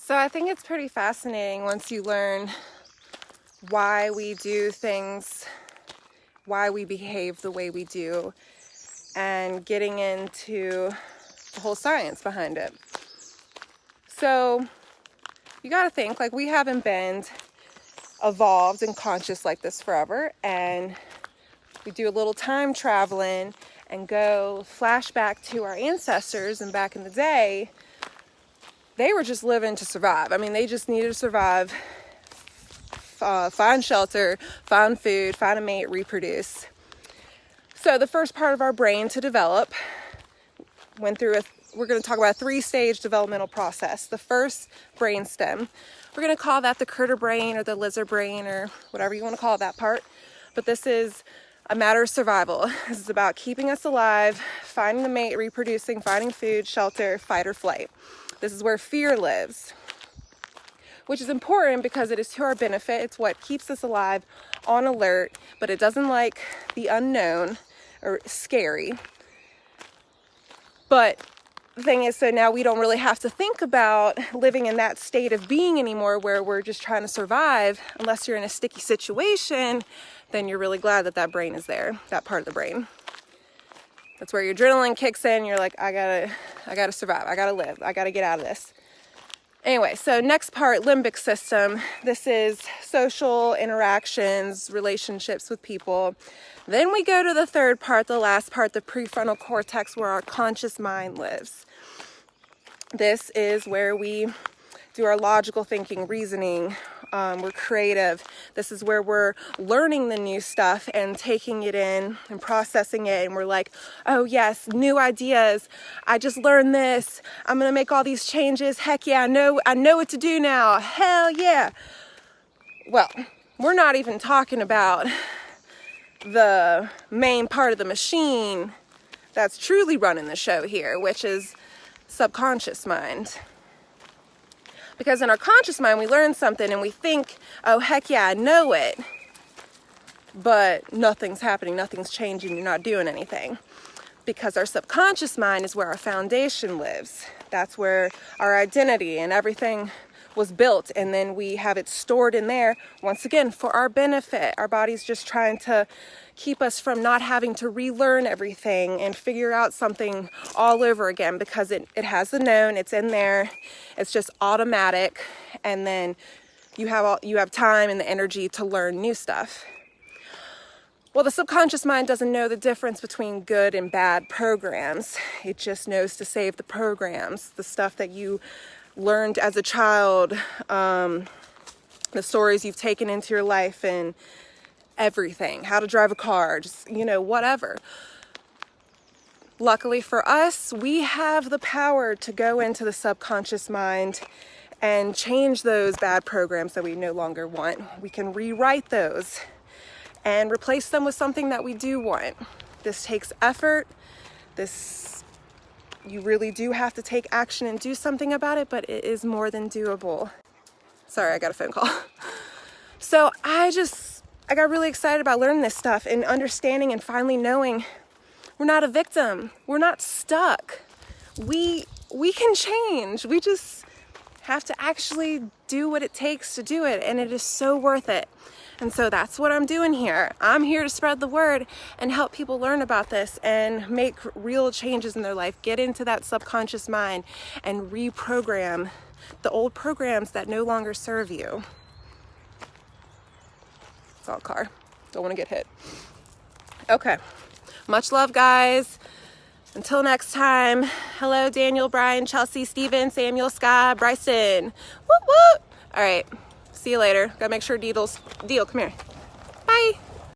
So I think it's pretty fascinating once you learn why we do things, why we behave the way we do, and getting into the whole science behind it. So you got to think, like, we haven't been evolved and conscious like this forever, and we do a little time traveling and go flashback to our ancestors, and back in the day they were just living to survive. I mean, they just needed to survive, find shelter, find food, find a mate, reproduce. So the first part of our brain to develop went through we're going to talk about a 3-stage developmental process. The first brain stem, we're going to call that the critter brain or the lizard brain or whatever you want to call it, that part. But this is a matter of survival. This is about keeping us alive, finding the mate, reproducing, finding food, shelter, fight or flight. This is where fear lives, which is important because it is to our benefit. It's what keeps us alive, on alert, but it doesn't like the unknown or scary. But the thing is, so now we don't really have to think about living in that state of being anymore where we're just trying to survive. Unless you're in a sticky situation, then you're really glad that that brain is there, that part of the brain. That's where your adrenaline kicks in. You're like, I gotta survive. I gotta live. I gotta get out of this. Anyway, so next part, limbic system. This is social interactions, relationships with people. Then we go to the third part, the last part, the prefrontal cortex, where our conscious mind lives. This is where we do our logical thinking, reasoning. We're creative. This is where we're learning the new stuff and taking it in and processing it. And we're like, oh yes, new ideas. I just learned this. I'm going to make all these changes. Heck yeah, I know what to do now. Hell yeah. Well, we're not even talking about the main part of the machine that's truly running the show here, which is subconscious mind. Because in our conscious mind, we learn something and we think, oh, heck yeah, I know it. But nothing's happening, nothing's changing, you're not doing anything. Because our subconscious mind is where our foundation lives. That's where our identity and everything was built. And then we have it stored in there, once again, for our benefit. Our body's just trying to keep us from not having to relearn everything and figure out something all over again, because it has the known, it's in there, it's just automatic, and then you have time and the energy to learn new stuff. Well, the subconscious mind doesn't know the difference between good and bad programs. It just knows to save the programs, the stuff that you learned as a child, the stories you've taken into your life, and everything, how to drive a car, just, whatever. Luckily for us, we have the power to go into the subconscious mind and change those bad programs that we no longer want. We can rewrite those and replace them with something that we do want. This takes effort. You really do have to take action and do something about it, but it is more than doable. Sorry, I got a phone call. So I got really excited about learning this stuff and understanding and finally knowing we're not a victim. We're not stuck. We can change. We just have to actually do what it takes to do it, and it is so worth it. And so that's what I'm doing here. I'm here to spread the word and help people learn about this and make real changes in their life. Get into that subconscious mind and reprogram the old programs that no longer serve you. It's all car. Don't want to get hit. Okay. Much love, guys. Until next time. Hello, Daniel, Brian, Chelsea, Steven, Samuel, Sky, Bryson. Whoop, whoop. All right. See you later. Gotta make sure Deal, come here. Bye.